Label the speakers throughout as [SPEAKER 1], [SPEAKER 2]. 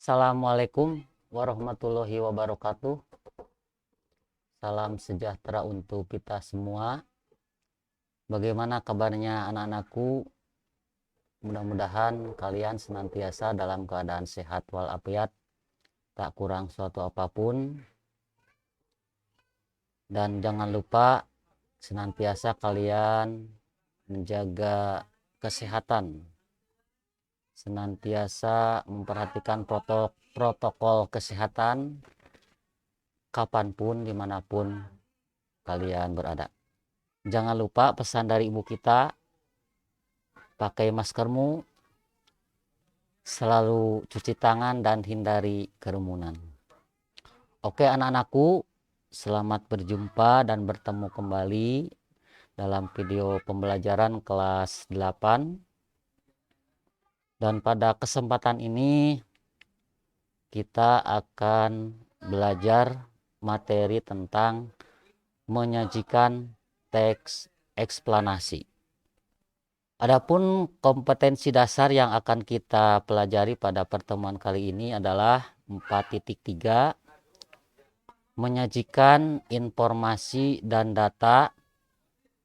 [SPEAKER 1] Assalamualaikum warahmatullahi wabarakatuh. Salam sejahtera untuk kita semua. Bagaimana kabarnya anak-anakku? Mudah-mudahan kalian senantiasa dalam keadaan sehat walafiat, tak kurang suatu apapun. Dan jangan lupa senantiasa kalian menjaga kesehatan, senantiasa memperhatikan protokol kesehatan kapanpun, dimanapun kalian berada. Jangan lupa pesan dari ibu kita, pakai maskermu, selalu cuci tangan dan hindari kerumunan. Oke anak-anakku, selamat berjumpa dan bertemu kembali dalam video pembelajaran kelas 8. Dan pada kesempatan ini kita akan belajar materi tentang menyajikan teks eksplanasi. Adapun kompetensi dasar yang akan kita pelajari pada pertemuan kali ini adalah 4.3, menyajikan informasi dan data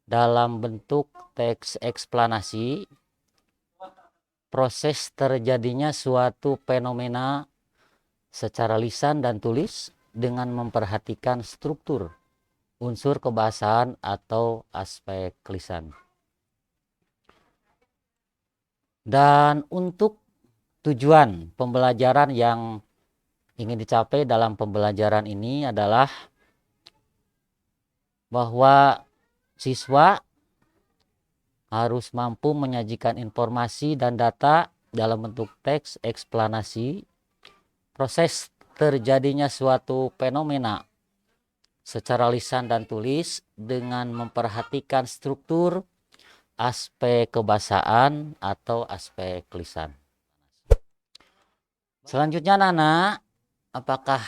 [SPEAKER 1] dalam bentuk teks eksplanasi, proses terjadinya suatu fenomena secara lisan dan tulis dengan memperhatikan struktur, unsur kebahasaan atau aspek lisan. Dan untuk tujuan pembelajaran yang ingin dicapai dalam pembelajaran ini adalah bahwa siswa harus mampu menyajikan informasi dan data dalam bentuk teks eksplanasi, proses terjadinya suatu fenomena secara lisan dan tulis dengan memperhatikan struktur, aspek kebahasaan atau aspek lisan. Selanjutnya Nana, apakah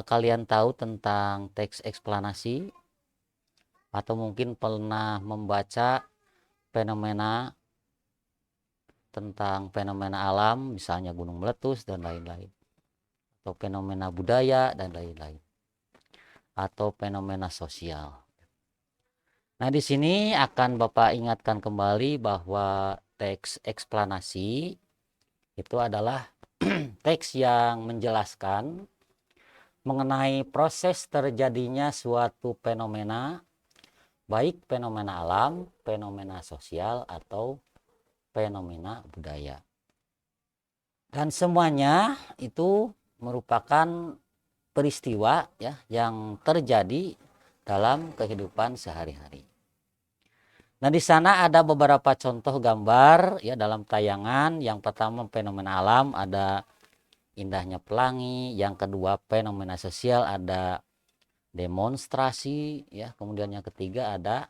[SPEAKER 1] kalian tahu tentang teks eksplanasi? Atau mungkin pernah membaca fenomena tentang fenomena alam, misalnya gunung meletus dan lain-lain, atau fenomena budaya dan lain-lain, atau fenomena sosial. Nah, di sini akan Bapak ingatkan kembali bahwa teks eksplanasi itu adalah teks yang menjelaskan mengenai proses terjadinya suatu fenomena, baik fenomena alam, fenomena sosial, atau fenomena budaya. Dan semuanya itu merupakan peristiwa ya yang terjadi dalam kehidupan sehari-hari. Nah, di sana ada beberapa contoh gambar ya dalam tayangan. Yang pertama fenomena alam, ada indahnya pelangi. Yang kedua fenomena sosial, ada demonstrasi ya. Kemudian yang ketiga ada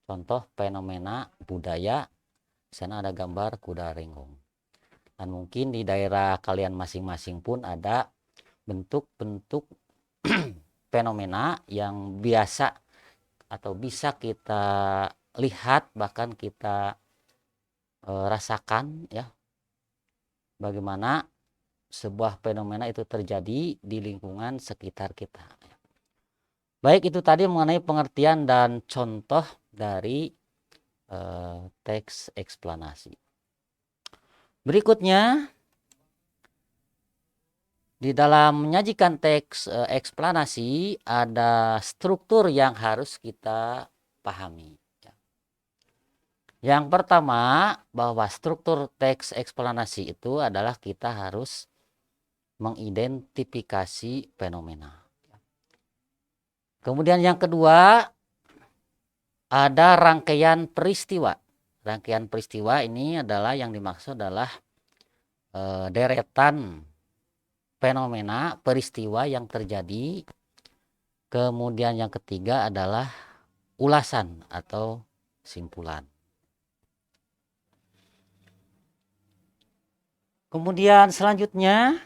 [SPEAKER 1] contoh fenomena budaya. Di sana ada gambar kuda renggong. Dan mungkin di daerah kalian masing-masing pun ada bentuk-bentuk fenomena yang biasa atau bisa kita lihat, bahkan kita rasakan ya, bagaimana sebuah fenomena itu terjadi di lingkungan sekitar kita. Baik, itu tadi mengenai pengertian dan contoh dari teks eksplanasi. Berikutnya, di dalam menyajikan teks eksplanasi ada struktur yang harus kita pahami. Yang pertama, bahwa struktur teks eksplanasi itu adalah kita harus mengidentifikasi fenomena. Kemudian yang kedua, ada rangkaian peristiwa. Rangkaian peristiwa ini adalah yang dimaksud adalah deretan fenomena peristiwa yang terjadi. Kemudian yang ketiga adalah ulasan atau simpulan. Kemudian selanjutnya,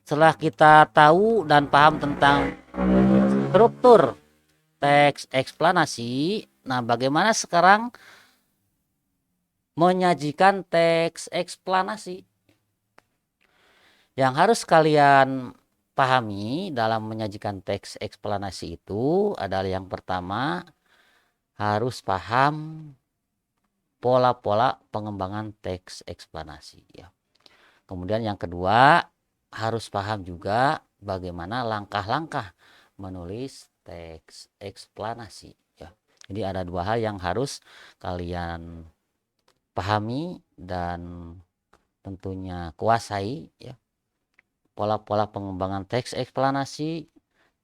[SPEAKER 1] setelah kita tahu dan paham tentang struktur teks eksplanasi, nah bagaimana sekarang menyajikan teks eksplanasi? Yang harus kalian pahami dalam menyajikan teks eksplanasi itu adalah yang pertama, harus paham pola-pola pengembangan teks eksplanasi ya. Kemudian yang kedua, harus paham juga bagaimana langkah-langkah menulis teks eksplanasi ya. Jadi ada dua hal yang harus kalian pahami dan tentunya kuasai ya. Pola-pola pengembangan teks eksplanasi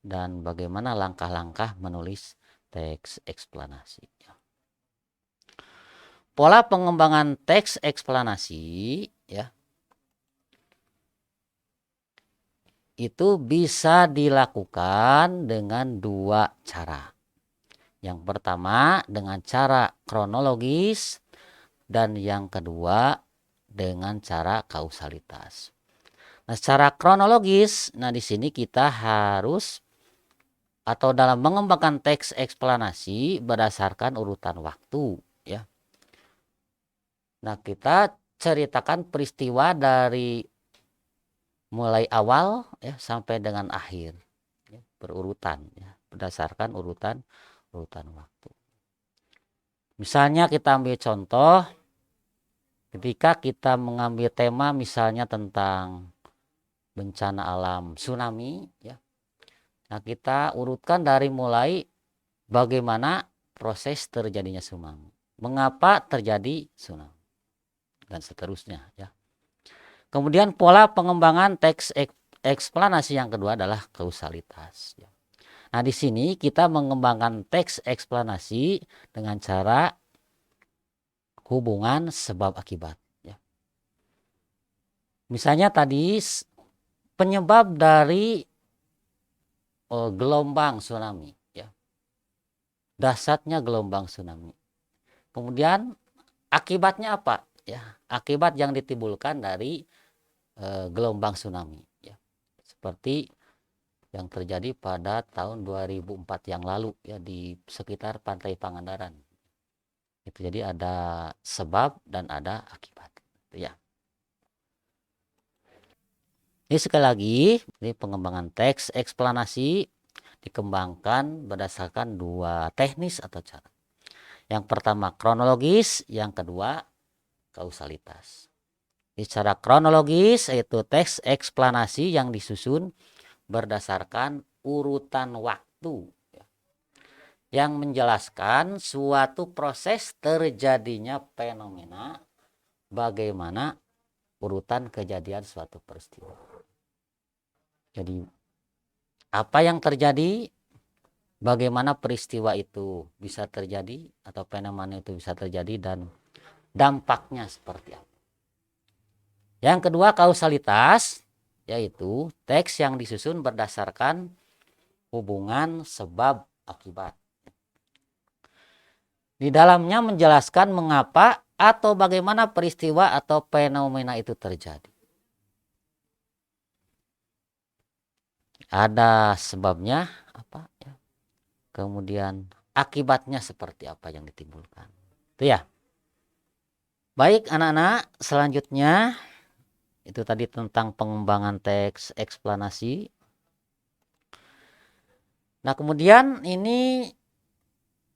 [SPEAKER 1] dan bagaimana langkah-langkah menulis teks eksplanasi ya. Pola pengembangan teks eksplanasi ya itu bisa dilakukan dengan dua cara. Yang pertama dengan cara kronologis dan yang kedua dengan cara kausalitas. Nah, secara kronologis, di sini kita harus atau dalam mengembangkan teks eksplanasi berdasarkan urutan waktu ya. Nah, kita ceritakan peristiwa dari mulai awal ya sampai dengan akhir ya, berurutan ya, berdasarkan urutan waktu. Misalnya kita ambil contoh ketika kita mengambil tema misalnya tentang bencana alam tsunami ya. Nah, kita urutkan dari mulai bagaimana proses terjadinya tsunami, mengapa terjadi tsunami dan seterusnya ya. Kemudian pola pengembangan teks eksplanasi yang kedua adalah kausalitas ya. Nah, di sini kita mengembangkan teks eksplanasi dengan cara hubungan sebab akibat ya. Misalnya tadi penyebab dari gelombang tsunami ya. Dahsyatnya gelombang tsunami. Kemudian akibatnya apa ya? Akibat yang ditimbulkan dari gelombang tsunami ya. Seperti yang terjadi pada tahun 2004 yang lalu ya di sekitar pantai Pangandaran. Itu jadi ada sebab dan ada akibat ya. Ini sekali lagi, ini pengembangan teks eksplanasi dikembangkan berdasarkan dua teknis atau cara. Yang pertama kronologis, yang kedua kausalitas. Secara kronologis yaitu teks eksplanasi yang disusun berdasarkan urutan waktu yang menjelaskan suatu proses terjadinya fenomena, bagaimana urutan kejadian suatu peristiwa. Jadi apa yang terjadi, bagaimana peristiwa itu bisa terjadi atau fenomena itu bisa terjadi dan dampaknya seperti apa. Yang kedua kausalitas, yaitu teks yang disusun berdasarkan hubungan sebab akibat. Di dalamnya menjelaskan mengapa atau bagaimana peristiwa atau fenomena itu terjadi. Ada sebabnya apa ya. Kemudian akibatnya seperti apa yang ditimbulkan. Itu ya. Baik anak-anak, selanjutnya itu tadi tentang pengembangan teks eksplanasi. Nah, kemudian ini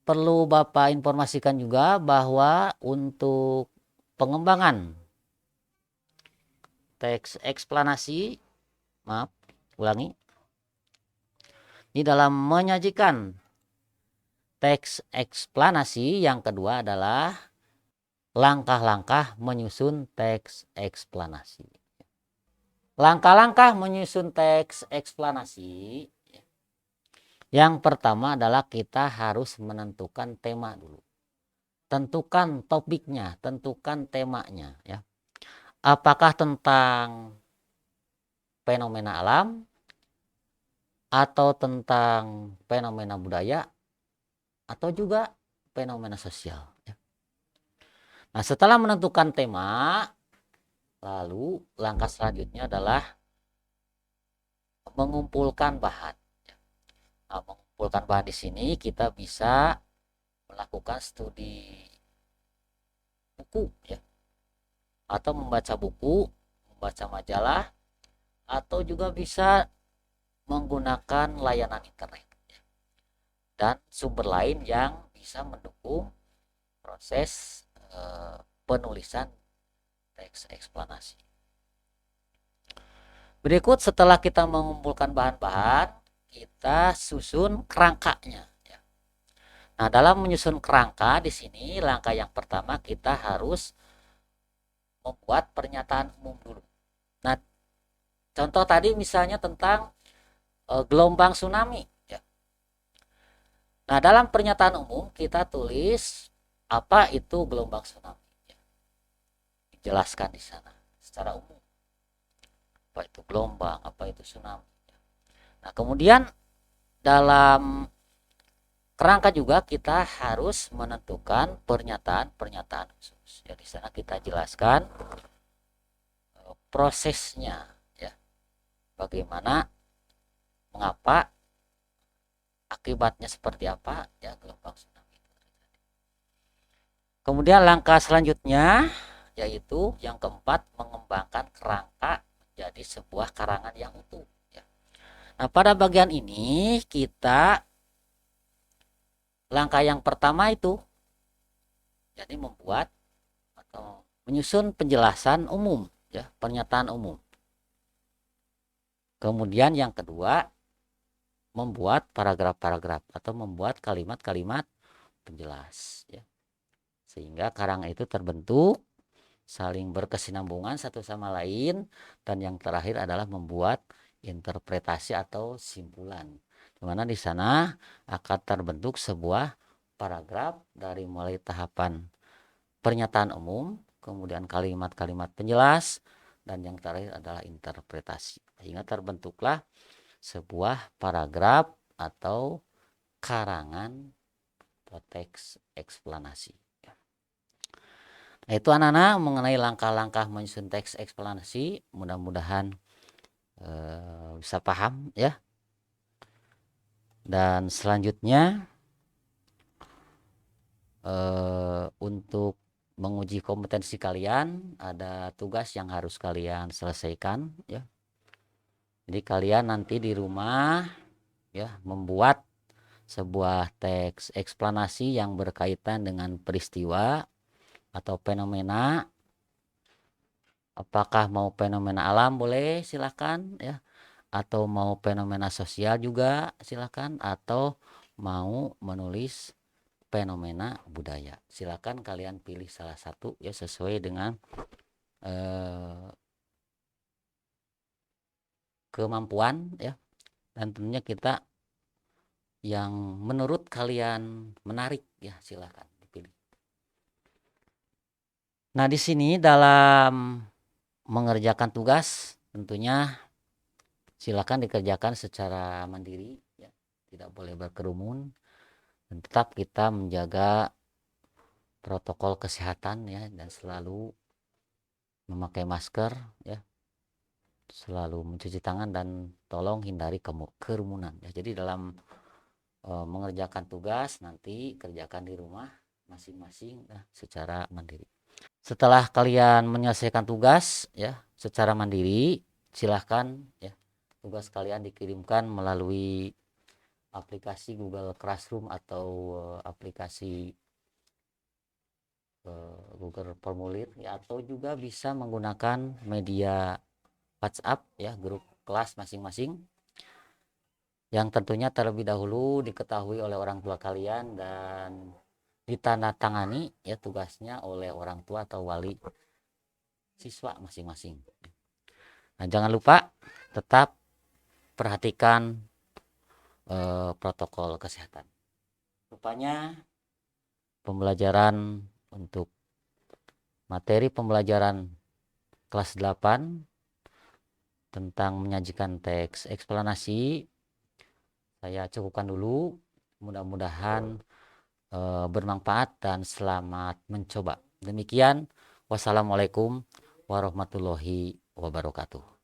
[SPEAKER 1] perlu Bapak informasikan juga bahwa untuk pengembangan teks eksplanasi, maaf, ulangi. Ini dalam menyajikan teks eksplanasi yang kedua adalah langkah-langkah menyusun teks eksplanasi. Langkah-langkah menyusun teks eksplanasi. Yang pertama adalah kita harus menentukan tema dulu. Tentukan topiknya, tentukan temanya ya. Apakah tentang fenomena alam atau tentang fenomena budaya atau juga fenomena sosial ya. Nah, setelah menentukan tema, lalu langkah selanjutnya adalah mengumpulkan bahan. Nah, mengumpulkan bahan di sini kita bisa melakukan studi buku ya, atau membaca buku, membaca majalah, atau juga bisa menggunakan layanan internet dan sumber lain yang bisa mendukung proses penulisan teks eksplanasi. Berikut setelah kita mengumpulkan bahan-bahan, kita susun kerangkanya. Nah, dalam menyusun kerangka di sini langkah yang pertama kita harus membuat pernyataan umum dulu. Nah, contoh tadi misalnya tentang gelombang tsunami. Ya. Nah, dalam pernyataan umum kita tulis apa itu gelombang tsunami. Ya. Dijelaskan di sana secara umum. Apa itu gelombang, apa itu tsunami. Nah, kemudian dalam kerangka juga kita harus menentukan pernyataan-pernyataan khusus. Ya, di sana kita jelaskan prosesnya, ya, bagaimana, mengapa, akibatnya seperti apa, ya, gelombang tsunami. Kemudian langkah selanjutnya yaitu yang keempat, mengembangkan kerangka menjadi sebuah karangan yang utuh. Ya. Nah, pada bagian ini kita langkah yang pertama itu jadi membuat atau menyusun penjelasan umum, ya, pernyataan umum. Kemudian yang kedua, membuat paragraf-paragraf atau membuat kalimat-kalimat penjelas, ya. Sehingga karangan itu terbentuk saling berkesinambungan satu sama lain, dan yang terakhir adalah membuat interpretasi atau simpulan, dimana di sana akan terbentuk sebuah paragraf dari mulai tahapan pernyataan umum, kemudian kalimat-kalimat penjelas, dan yang terakhir adalah interpretasi, sehingga terbentuklah sebuah paragraf atau karangan teks eksplanasi. Nah, itu anak-anak mengenai langkah-langkah menyusun teks eksplanasi. Mudah-mudahan bisa paham, ya. Dan selanjutnya untuk menguji kompetensi kalian ada tugas yang harus kalian selesaikan, ya. Jadi kalian nanti di rumah, ya, membuat sebuah teks eksplanasi yang berkaitan dengan peristiwa atau fenomena. Apakah mau fenomena alam boleh, silakan, ya, atau mau fenomena sosial juga silakan, atau mau menulis fenomena budaya, silakan kalian pilih salah satu, ya, sesuai dengan kemampuan, ya, dan tentunya kita yang menurut kalian menarik, ya, silakan dipilih. Nah, di sini dalam mengerjakan tugas tentunya silakan dikerjakan secara mandiri, ya, tidak boleh berkerumun, dan tetap kita menjaga protokol kesehatan, ya, dan selalu memakai masker, ya, selalu mencuci tangan, dan tolong hindari kerumunan, ya. Jadi dalam mengerjakan tugas nanti kerjakan di rumah masing-masing, ya, secara mandiri. Setelah kalian menyelesaikan tugas, ya, secara mandiri, silahkan, ya, tugas kalian dikirimkan melalui aplikasi Google Classroom atau aplikasi Google Formulir, ya, atau juga bisa menggunakan media WhatsApp, ya, grup kelas masing-masing, yang tentunya terlebih dahulu diketahui oleh orang tua kalian dan ditandatangani, ya, tugasnya oleh orang tua atau wali siswa masing-masing. Nah, jangan lupa tetap perhatikan protokol kesehatan. Rupanya pembelajaran untuk materi pembelajaran kelas 8 tentang menyajikan teks eksplanasi saya cukupkan dulu. Mudah-mudahan bermanfaat dan selamat mencoba. Demikian, wassalamualaikum warahmatullahi wabarakatuh.